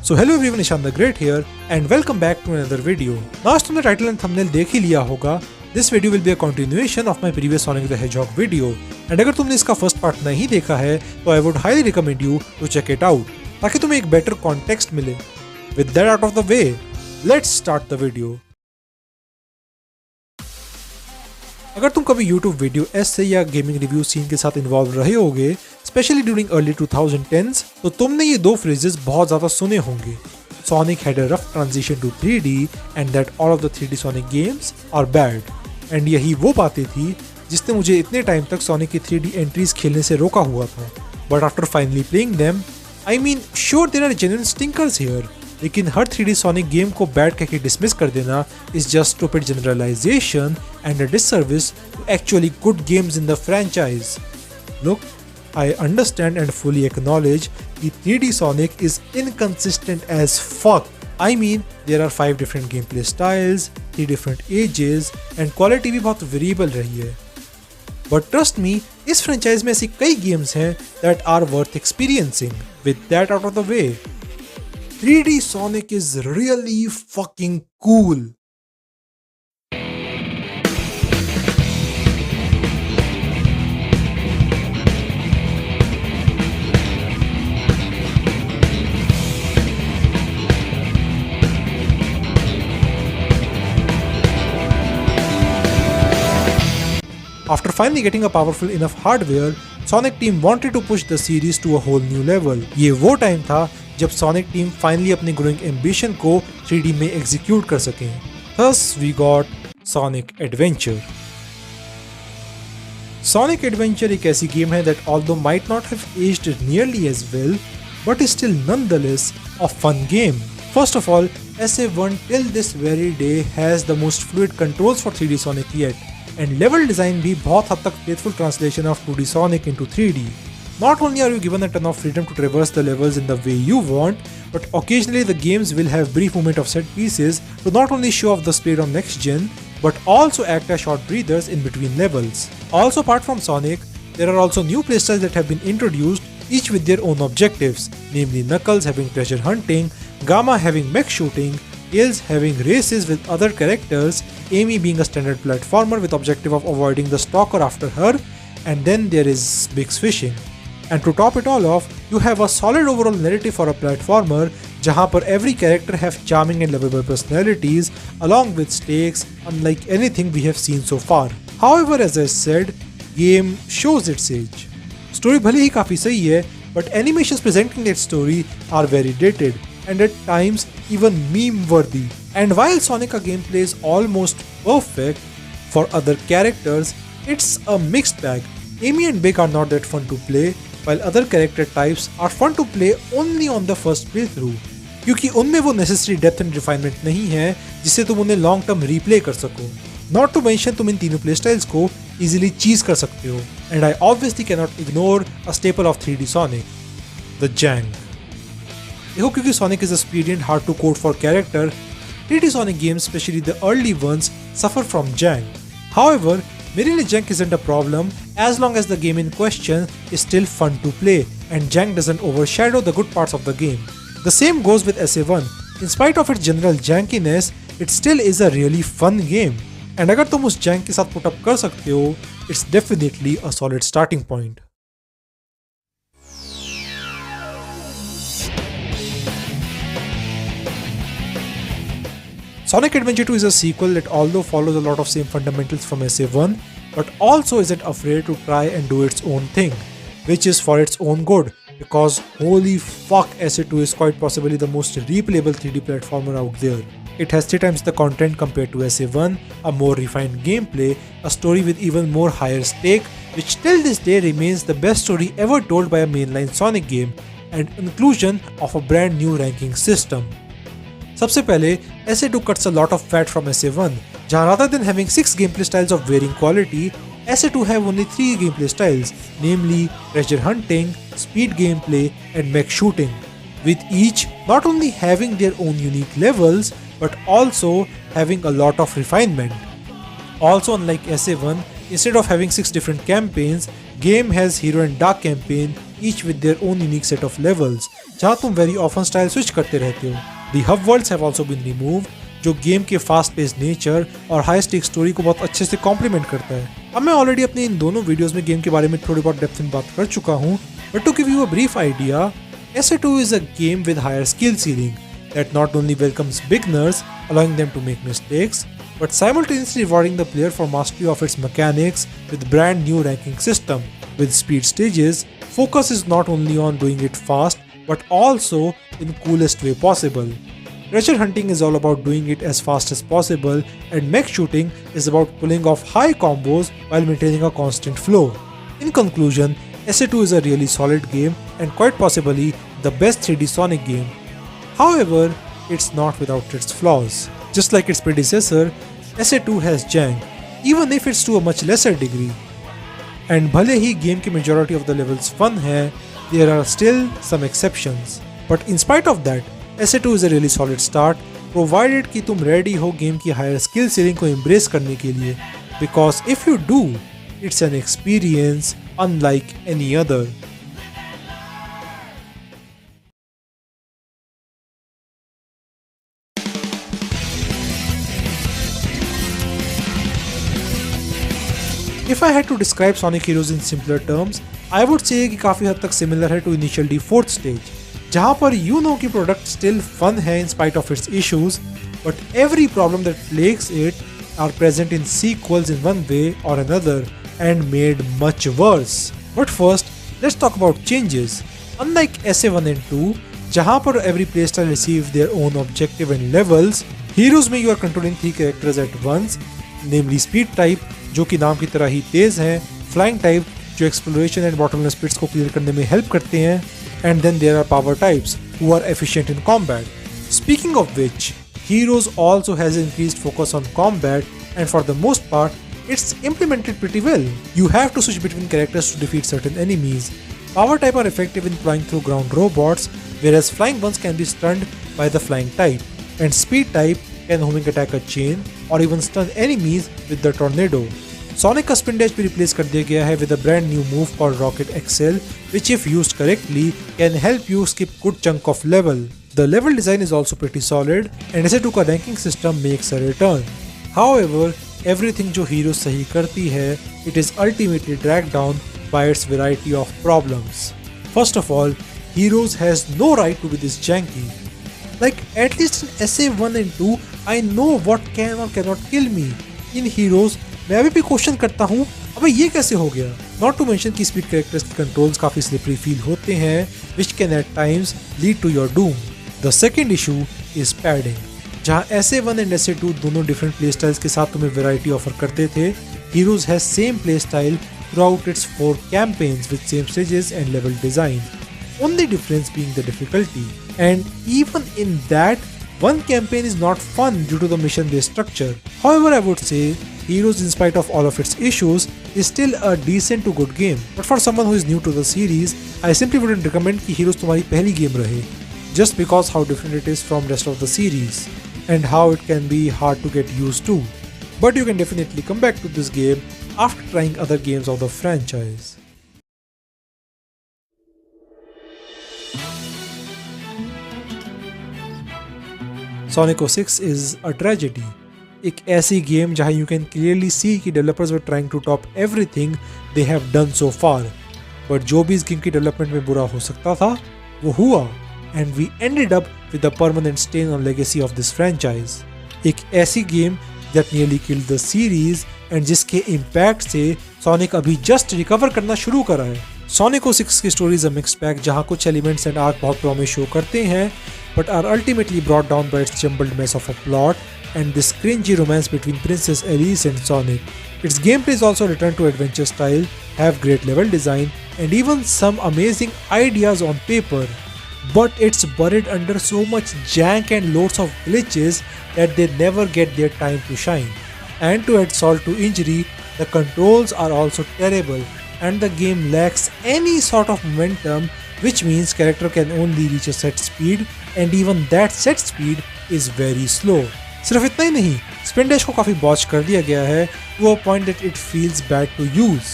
So hello everyone, Ishan the Great here and welcome back to another video. Now as तुमने title and thumbnail देख ही लिया होगा, this video will be a continuation of my previous Sonic the Hedgehog video. And अगर तुमने इसका first part नहीं देखा है तो I would highly recommend you to check it out, ताकि तुम्हें एक better context मिले. With that out of the way, let's start the video. अगर तुम कभी YouTube वीडियो ऐसे या गेमिंग रिव्यू सीन के साथ इन्वॉल्व रहे होगे, स्पेशली ड्यूरिंग अर्ली 2010s, तो तुमने ये दो फ्रेजेस बहुत ज़्यादा सुने होंगे. Sonic had a rough transition to 3D and that all of the 3D Sonic games are bad. And यही वो बातें थी जिसने मुझे इतने टाइम तक Sonic की 3D एंट्रीज खेलने से रोका हुआ था. But after finally playing them, I mean, sure there are genuine stinkers here, लेकिन हर 3D Sonic गेम को बैड कहके डिसमिस कर देना is just stupid generalization and a disservice to actually good games in the franchise. Look, I understand and fully acknowledge that 3D Sonic is inconsistent as fuck. I mean, there are 5 different gameplay styles, 3 different ages, and quality भी बहुत variable रही है. But trust me, इस franchise में ऐसी कई games हैं that are worth experiencing. With that out of the way, 3D Sonic is really fucking cool. After finally getting a powerful enough hardware, Sonic team wanted to push the series to a whole new level. ये वो time था जब Sonic team finally अपनी growing ambition को 3D में execute कर सकें. Thus we got Sonic Adventure. Sonic Adventure एक ऐसी गेम है that although might not have aged nearly as well, but is still nonetheless a fun game. First of all, SA1 till this very day has the most fluid controls for 3D Sonic yet. And level design भी बहुत हद तक faithful translation of 2D Sonic into 3D. Not only are you given a ton of freedom to traverse the levels in the way you want, but occasionally the games will have brief moment of set pieces to not only show off the speed on next gen, but also act as short breathers in between levels. Also apart from Sonic, there are also new playstyles that have been introduced, each with their own objectives, namely Knuckles having treasure hunting, Gamma having mech shooting, Tails having races with other characters, Amy being a standard platformer with objective of avoiding the stalker after her, and then there is Big's fishing. And to top it all off, you have a solid overall narrative for a platformer, जहाँ पर every character have charming and lovable personalities along with stakes unlike anything we have seen so far. However, as I said, game shows its age. Story भले ही काफी सही है, but animations presenting that story are very dated and at times even meme-worthy. And while Sonic gameplay is almost perfect, for other characters, it's a mixed bag. Amy and Big are not that fun to play, while other character types are fun to play only on the first playthrough, क्योंकि उनमें वो necessary depth and refinement नहीं है जिससे तुम उन्हें long term replay कर सको. Not to mention तुम इन तीनों playstyles को easily cheese कर सकते हो. And I obviously cannot ignore a staple of 3D Sonic, the Jang. देखो, क्योंकि Sonic is a speedy and hard to code for character, 3D Sonic games, especially the early ones, suffer from Jang. However, मेरे लिए Jang isn't a problem as long as the game in question is still fun to play and Jang doesn't overshadow the good parts of the game. The same goes with SA1. In spite of its general jankiness, it still is a really fun game. And अगर तुम उस Jang के साथ put up कर सकते हो, it's definitely a solid starting point. Sonic Adventure 2 is a sequel that although follows a lot of same fundamentals from SA1, but also isn't afraid to try and do its own thing, which is for its own good, because holy fuck, SA2 is quite possibly the most replayable 3D platformer out there. It has 3 times the content compared to SA1, a more refined gameplay, a story with even more higher stake, which till this day remains the best story ever told by a mainline Sonic game, and inclusion of a brand new ranking system. सबसे पहले SA2 cuts a lot of fat from SA1, जहाँ rather than having 6 gameplay styles of varying quality, SA2 have only 3 gameplay styles, namely treasure hunting, speed gameplay, and mech shooting, with each not only having their own unique levels, but also having a lot of refinement. Also, unlike SA1, instead of having 6 different campaigns, game has Hero and Dark campaign, each with their own unique set of levels, जहां तुम very often style switch करते रहते हो। The hub worlds have also been removed, जो game के fast pace nature और high stake story को बहुत अच्छे से कॉम्प्लीमेंट करता है। अब मैं ऑलरेडी अपने इन दोनों वीडियोस में गेम के बारे में थोड़ी बहुत डेप्थ में बात कर चुका हूँ, but to give you a brief idea, SA2 is a game with higher skill ceiling that not only welcomes beginners, allowing them to make mistakes, but simultaneously rewarding the player for mastery of its mechanics with brand new ranking system. With speed stages, focus is not only on doing it fast, but also in coolest way possible. Treasure hunting is all about doing it as fast as possible, and mech shooting is about pulling off high combos while maintaining a constant flow. In conclusion, SA2 is a really solid game and quite possibly the best 3D Sonic game. However, it's not without its flaws. Just like its predecessor, SA2 has jank, even if it's to a much lesser degree. And भले ही game की majority of the levels fun है, there are still some exceptions. But in spite of that, SA2 is a really solid start, provided कि तुम ready हो game की higher skill ceiling को embrace करने के लिए. Because if you do, it's an experience unlike any other. If I had to describe Sonic Heroes in simpler terms, I would say कि काफी हद तक similar है to Initial D 4th stage, जहाँ पर you know कि product still fun है in spite of its issues, but every problem that plagues it are present in sequels in one way or another and made much worse. But first, let's talk about changes. Unlike SA1 and 2, जहाँ पर every playstyle receive their own objective and levels, Heroes में you are controlling 3 characters at once, namely Speed type, जो कि नाम की तरह ही तेज हैं, Flying type, जो एक्सप्लोरेशन एंड बॉटमलेस पिट्स को क्लियर करने में हेल्प करते हैं, and then there are power types who are efficient in combat. Speaking of which, Heroes also has increased focus on combat, and for the most part, it's implemented pretty well. You have to switch between characters to defeat certain enemies. Power type are effective in flying through ground robots, whereas flying ones can be stunned by the flying type, and speed type can homing attack a chain or even stun enemies with the tornado. Sonic का spin dash भी replace कर दिया गया है with a brand new move called Rocket XL, which if used correctly can help you skip good chunk of level. The level design is also pretty solid, and SA2 का ranking system makes a return. However, everything जो Heroes सही करती है, it is ultimately dragged down by its variety of problems. First of all, Heroes has no right to be this janky. Like, at least in SA1 and 2, I know what can or cannot kill me. In Heroes, मैं अभी भी question करता हूँ, अबे ये कैसे हो गया? Not to mention कि स्पीड कैरेक्टर्स के कंट्रोल्स काफी स्लिपरी फील होते हैं, which can at times lead to your doom. The second issue is padding. जहाँ SA1 and SA2 दोनों डिफरेंट प्ले स्टाइल्स के साथ तुम्हें वैरायटी ऑफर करते थे, Heroes has same play style throughout its 4 campaigns with same stages and level design. Only difference being the difficulty. And even in that, one campaign is not fun due to the mission-based structure. However, I would say Heroes, in spite of all of its issues, is still a decent to good game. But for someone who is new to the series, I simply wouldn't recommend कि Heroes तुम्हारी पहली game रहे, just because how different it is from rest of the series, and how it can be hard to get used to. But you can definitely come back to this game after trying other games of the franchise. Sonic 06 is a tragedy. एक ऐसी game जहां you can clearly see कि developers were trying to top everything they have done so far. But जो भी इस game की development में बुरा हो सकता था, वो हुआ, and we ended up with a permanent stain on legacy of this franchise. एक ऐसी game that nearly killed the series and जिसके impact से Sonic अभी just recover करना शुरू करा है. Sonic 06 की story is a mixed bag जहां कुछ elements and arc बहुत promise show करते हैं, but are ultimately brought down by its jumbled mess of a plot and this cringy romance between Princess Elise and Sonic. Its gameplay is also returned to adventure style, have great level design, and even some amazing ideas on paper. But it's buried under so much jank and loads of glitches that they never get their time to shine. And to add salt to injury, the controls are also terrible, and the game lacks any sort of momentum, which means character can only reach a set speed, and even that set speed is very slow. सिर्फ इतना ही नहीं, spin dash को काफी बॉच कर दिया गया है to a point that it feels bad to use.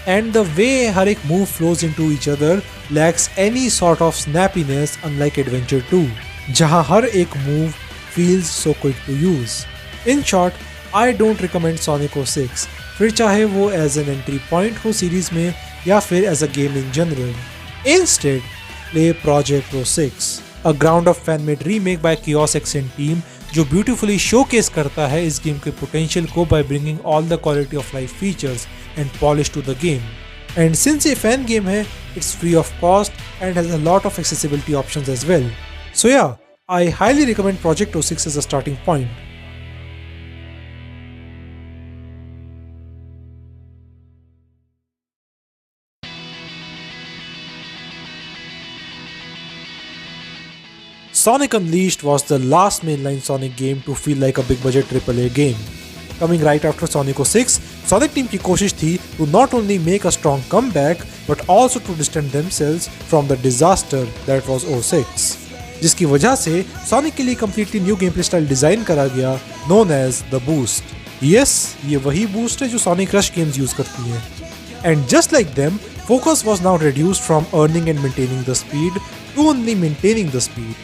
and the way हर एक move flows into each other lacks any sort of snappiness unlike Adventure 2, जहाँ हर एक move feels so quick to use. In short, I don't recommend Sonic 06, फिर चाहे वो as an entry point हो series में या फिर as a game in general. Instead, play Project 06, a ground up fan made remake by Chaos Xn team जो beautifully showcase करता है इस गेम के पोटेंशियल को by bringing all the quality of life features and polish to the game. And since ये fan game है, it's free of cost and has a lot of accessibility options as well. So yeah, I highly recommend Project 06 as a starting point. Sonic Unleashed was the last mainline Sonic game to feel like a big budget AAA game. Coming right after Sonic 06, Sonic team की कोशिश थी to not only make a strong comeback but also to distance themselves from the disaster that was 06. जिसकी वजह से Sonic के लिए completely new gameplay style design करा गया known as the Boost. Yes, ये वही boost है जो Sonic Rush games use करती हैं. And just like them, focus was now reduced from earning and maintaining the speed to only maintaining the speed.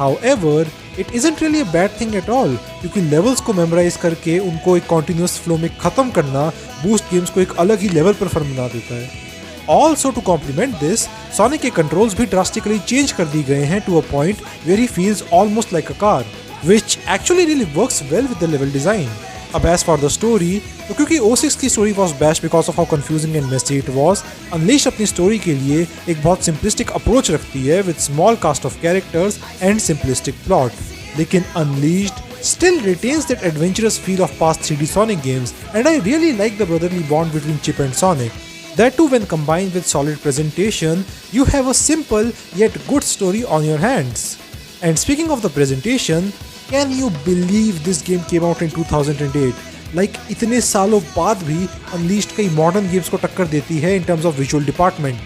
However, it isn't really a bad thing at all क्योंकि levels को memorize करके उनको एक continuous flow में खत्म करना boost games को एक अलग ही level पर फर्म बना देता है. Also to complement this, Sonic के controls भी drastically change कर दी गए हैं to a point where he feels almost like a car, which actually really works well with the level design. अब as for the story, तो क्योंकि 06 की story was bashed because of how confusing and messy it was, Unleashed अपनी story के लिए एक बहुत simplistic approach रखती है with small cast of characters and simplistic plot. लेकिन Unleashed still retains that adventurous feel of past 3D Sonic games, and I really like the brotherly bond between Chip and Sonic. That too, when combined with solid presentation, you have a simple yet good story on your hands. And speaking of the presentation, can you believe this game came out in 2008? Like इतने सालों बाद भी Unleashed कई modern games को टक्कर देती है in terms of visual department.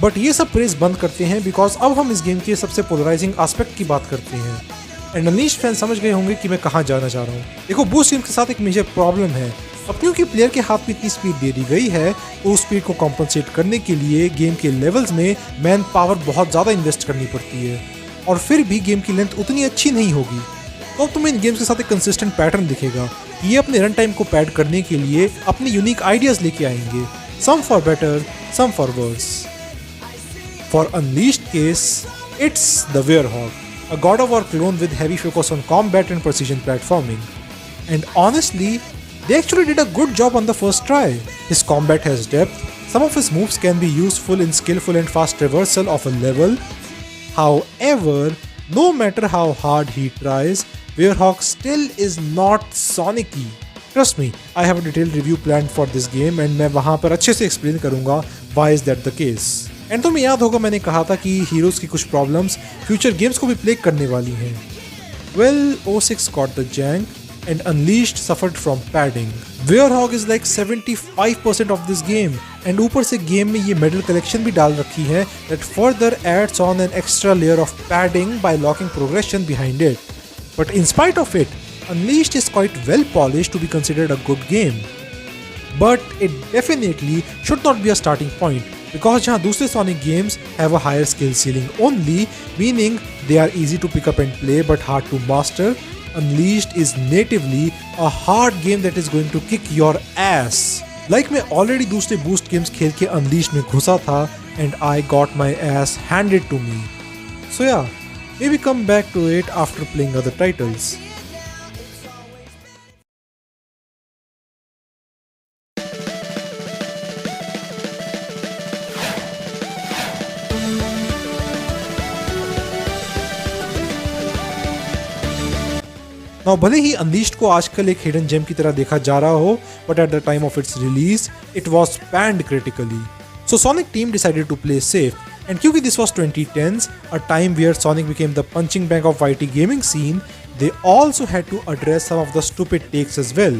But ये सब praise बंद करते हैं because अब हम इस game के सबसे polarizing aspect की बात करते हैं. And Unleashed fans समझ गए होंगे कि मैं कहाँ जाना चाह रहा हूँ. देखो, boost games के साथ एक major problem है. अब क्योंकि प्लेयर के हाथ में इतनी स्पीड दे दी गई है तो उस स्पीड को कॉम्पनसेट करने के लिए गेम के लेवल्स में मैन पावर बहुत ज़्यादा इन्वेस्ट करनी पड़ती है और फिर भी गेम की लेंथ उतनी अच्छी नहीं होगी. तो अब तुम्हें इन गेम्स के साथ एक कंसिस्टेंट पैटर्न दिखेगा कि ये अपने रन टाइम को पैड करने के लिए अपने यूनिक आइडियाज लेके आएंगे, some for better, some for worse. For Unleashed case, it's the Werehog, a God of War clone with heavy focus on combat and precision platforming. And honestly, they actually did a good job on the first try. His combat has depth, some of his moves can be useful in skillful and fast traversal of a level. However, no matter how hard he tries, Werehog still is not Sonic-y. Trust me, I have a detailed review planned for this game and मैं वहाँ पर अच्छे से explain करूँगा why is that the case. And तुम्हें याद होगा मैंने कहा था कि heroes की कुछ problems future games को भी plague करने वाली हैं. Well, 06 caught the jank and Unleashed suffered from padding. Werehog is like 75% of this game and ऊपर से गेम में ये medal collection भी डाल रखी है that further adds on an extra layer of padding by locking progression behind it. But in spite of it, Unleashed is quite well polished to be considered a good game. But it definitely should not be a starting point because जहाँ दूसरे Sonic games have a higher skill ceiling only, meaning they are easy to pick up and play but hard to master, Unleashed is natively a hard game that is going to kick your ass. Like मैं already दूसरे boost games खेल के Unleashed में घुसा था and I got my ass handed to me. So yeah, maybe come back to it after playing other titles. Now, भले ही Unleashed को आजकल एक हिडन जेम की तरह देखा जा रहा हो, but at the time of its release, it was panned critically. So Sonic team decided to play safe, and क्योंकि this was 2010s, a time where Sonic became the punching bag of YT gaming scene, they also had to address some of the stupid takes as well.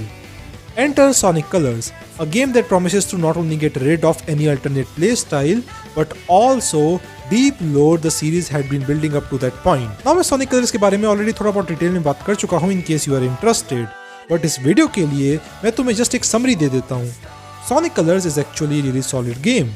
Enter Sonic Colors, a game that promises to not only get rid of any alternate playstyle, but also deep lore the series had been building up to that point. Now मैं Sonic Colors के बारे में already थोड़ा बहुत detail में बात कर चुका हूँ in case you are interested, but इस वीडियो के लिए मैं तुम्हें just एक summary दे देता हूँ. Sonic Colors is actually a really solid game.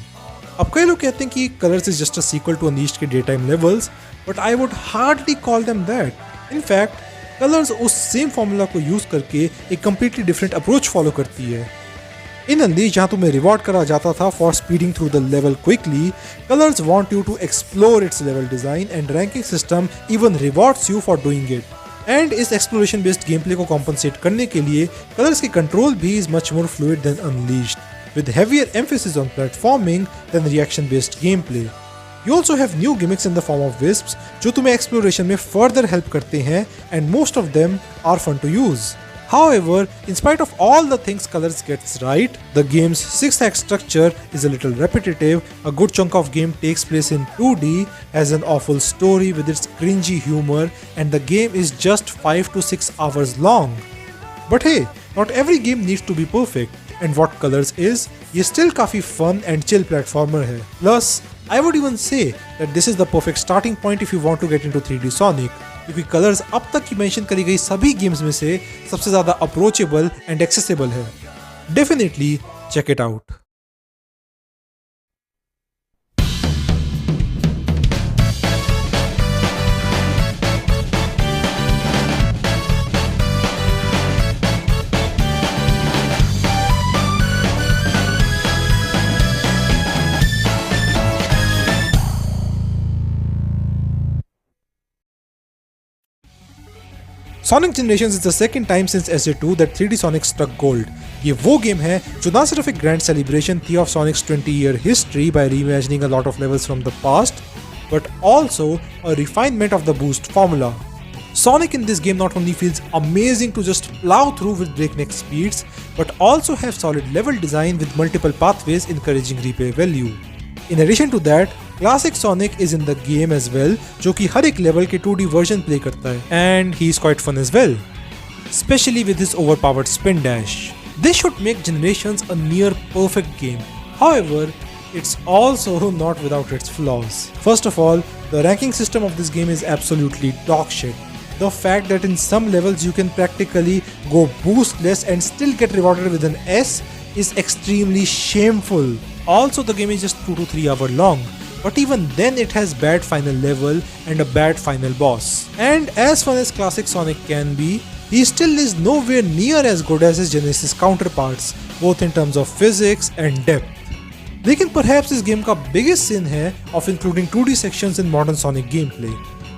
अब कई लोग कहते हैं कि Colors is just a sequel to Unleashed के daytime levels, but I would hardly call them that. In fact, Colors उस same formula को use करके एक completely different approach follow करती है. In Unleashed जहाँ तुम्हें reward करा जाता था for speeding through the level quickly, Colors want you to explore its level design and ranking system even rewards you for doing it. And इस exploration based gameplay को compensate करने के लिए Colors की control भी is much more fluid than Unleashed, with heavier emphasis on platforming than reaction based gameplay. You also have new gimmicks in the form of wisps जो तुम्हें exploration में further help करते हैं and most of them are fun to use. However, in spite of all the things Colors gets right, the game's 6-act structure is a little repetitive, a good chunk of game takes place in 2D, has an awful story with its cringy humor, and the game is just 5 to 6 hours long. But hey, not every game needs to be perfect, and what Colors is, ये still काफी fun and chill platformer है. Plus, I would even say that this is the perfect starting point if you want to get into 3D Sonic, क्योंकि colours अब तक की mention करी गई सभी गेम्स में से सबसे ज्यादा अप्रोचेबल एंड एक्सेसिबल है. Definitely check it out. Sonic Generations is the second time since SA2 that 3D Sonic struck gold. ये वो गेम है जो ना सिर्फ एक ग्रैंड सेलिब्रेशन थी of Sonic's 20-year history by reimagining a lot of levels from the past, but also a refinement of the boost formula. Sonic in this game not only feels amazing to just plow through with breakneck speeds, but also have solid level design with multiple pathways encouraging replay value. In addition to that, Classic Sonic is in the game as well, जो कि हर एक level के 2D version play करता है, and he is quite fun as well, especially with his overpowered spin dash. This should make Generations a near perfect game. However, it's also not without its flaws. First of all, the ranking system of this game is absolutely dog shit. The fact that in some levels you can practically go boostless and still get rewarded with an S is extremely shameful. Also, the game is just 2 to 3 hours long, but even then it has bad final level and a bad final boss. And as fun as Classic Sonic can be, he still is nowhere near as good as his Genesis counterparts, both in terms of physics and depth. लेकिन perhaps इस game का biggest sin है of including 2D sections in modern Sonic gameplay.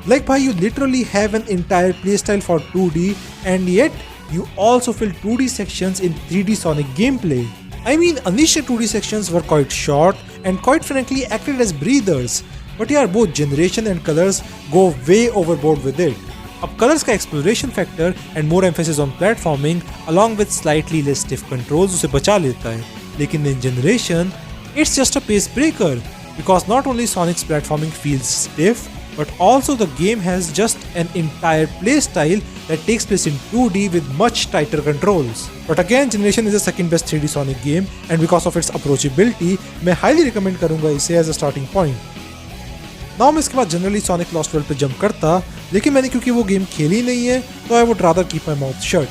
Like भाई, you literally have an entire playstyle for 2D and yet you also fill 2D sections in 3D Sonic gameplay. I mean, initial 2D sections were quite short and quite frankly acted as breathers, but yeah, both Generation and Colors go way overboard with it. अब Colors का exploration factor and more emphasis on platforming along with slightly less stiff controls उसे बचा लेता है, लेकिन in Generation, it's just a pace breaker because not only Sonic's platforming feels stiff, but also the game has just an entire playstyle that takes place in 2D with much tighter controls. But again, Generation is the second best 3D Sonic game and because of its approachability, मैं highly recommend करूँगा इसे as a starting point. Now मैं इसके बाद generally Sonic Lost World पे jump करता, लेकिन मैंने क्योंकि वो गेम खेली नहीं है, तो I would rather keep my mouth shut.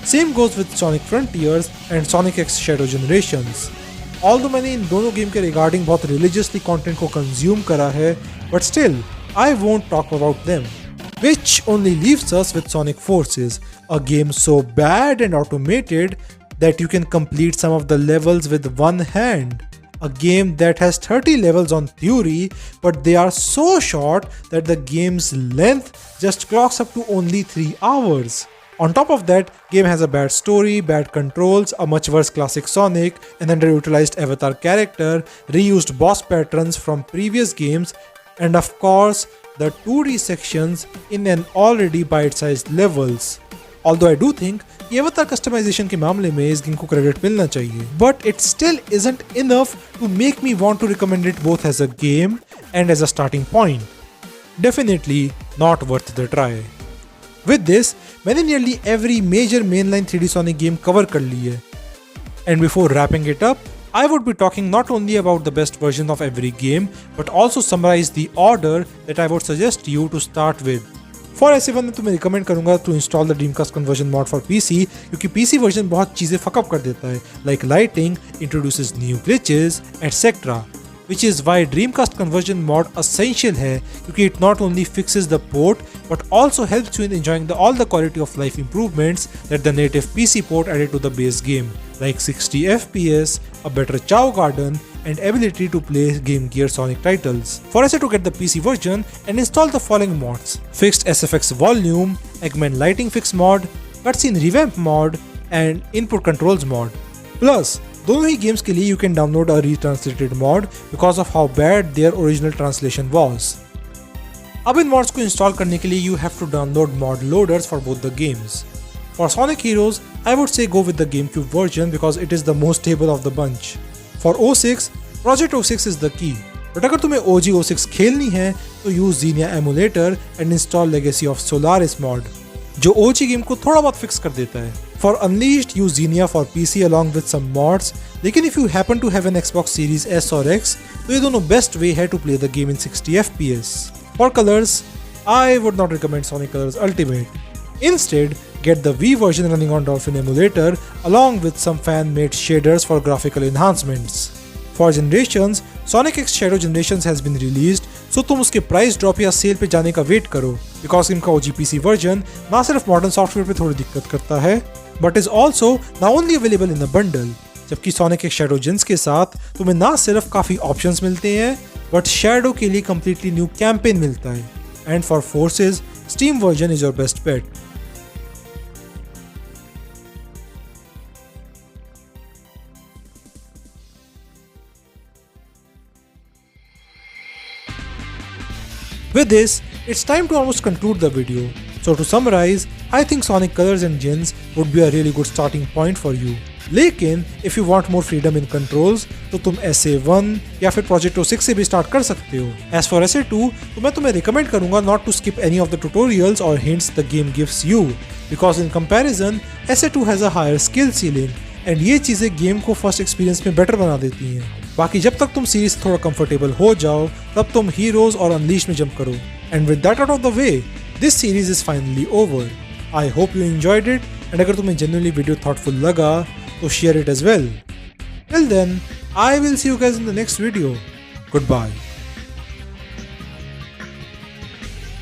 Same goes with Sonic Frontiers and Sonic X Shadow Generations. Although मैंने इन दोनों गेम के regarding बहुत religiously content को consume करा है, but still, I won't talk about them. Which only leaves us with Sonic Forces, a game so bad and automated that you can complete some of the levels with one hand. A game that has 30 levels on theory, but they are so short that the game's length just clocks up to only 3 hours. On top of that, game has a bad story, bad controls, a much worse classic Sonic, an underutilized avatar character, reused boss patterns from previous games, and of course, the 2D sections in an already bite-sized levels. Although I do think कि avatar customization के मामले में इस game को credit मिलना चाहिए, but it still isn't enough to make me want to recommend it both as a game and as a starting point. Definitely not worth the try. With this, मैंने nearly every major mainline 3D Sonic game cover कर ली है. And before wrapping it up, I would be talking not only about the best version of every game, but also summarize the order that I would suggest you to start with. For ऐसे one में तुम्हें recommend करूंगा to install the Dreamcast conversion mod for PC, क्योंकि PC version बहुत चीजें fuck up कर देता है, like lighting, introduces new glitches etcetera, which is why Dreamcast conversion mod essential है, क्योंकि it not only fixes the port but also helps you in enjoying all the quality of life improvements that the native PC port added to the base game, like 60 FPS, a better chow garden, and ability to play Game Gear Sonic titles. For us to get the PC version and install the following mods: Fixed SFX Volume, Eggman Lighting Fix mod, Cutscene Revamp mod, and Input Controls mod. Plus, दोनों ही games के लिए you can download a retranslated mod because of how bad their original translation was. अब इन mods को install करने के लिए you have to download mod loaders for both the games. For Sonic Heroes, I would say go with the GameCube version because it is the most stable of the bunch. For O6, Project O6 is the key. But अगर तुम्हें OG O6 खेलनी है तो use Xenia Emulator and install Legacy of Solaris mod, जो OG game को थोड़ा बहुत fix कर देता है। For Unleashed, use Xenia for PC along with some mods, लेकिन if you happen to have an Xbox Series S or X, तो ये दोनों best way है to play the game in 60 FPS. For colors, I would not recommend Sonic Colors Ultimate. Instead, get the Wii version running on Dolphin Emulator along with some fan-made shaders for graphical enhancements. For Generations, Sonic X Shadow Generations has been released, so तुम उसके price drop या cell पे जाने का wait करो, because इनका OG PC version ना सिर्फ मॉडर्न सॉफ्टवेयर पे थोड़ी दिक्कत करता है, बट इज ऑल्सो ना only available in a bundle, जबकि Sonic X Shadow Gens के साथ तुम्हें ना सिर्फ काफी ऑप्शंस मिलते हैं, बट शैडो के लिए कंप्लीटली न्यू कैंपेन मिलता है। And for forces, Steam version is your best bet. With this, it's time to almost conclude the video. So to summarize, I think Sonic Colors and Gens would be a really good starting point for you. लेकिन if you want more freedom in controls, तो तुम SA1 या फिर Project O6 से भी start कर सकते हो। As for SA2, तो मैं तुम्हें रिकमेंड करूंगा not to skip any of the tutorials or hints the game gives you, because in comparison, SA2 has a higher skill ceiling, and ये चीजें गेम को फर्स्ट एक्सपीरियंस में बेटर बना देती हैं। बाकी जब तक तुम सीरीज थोड़ा कंफर्टेबल हो जाओ, तब तुम हीरोज और अनलीश में जंप करो। And with that out of the way, this series is finally over. I hope you enjoyed it, and अगर तुम्हें जेन्युइनली वीडियो थॉटफुल लगा तो share it as well. Till then, I will see you guys in the next video. Good bye.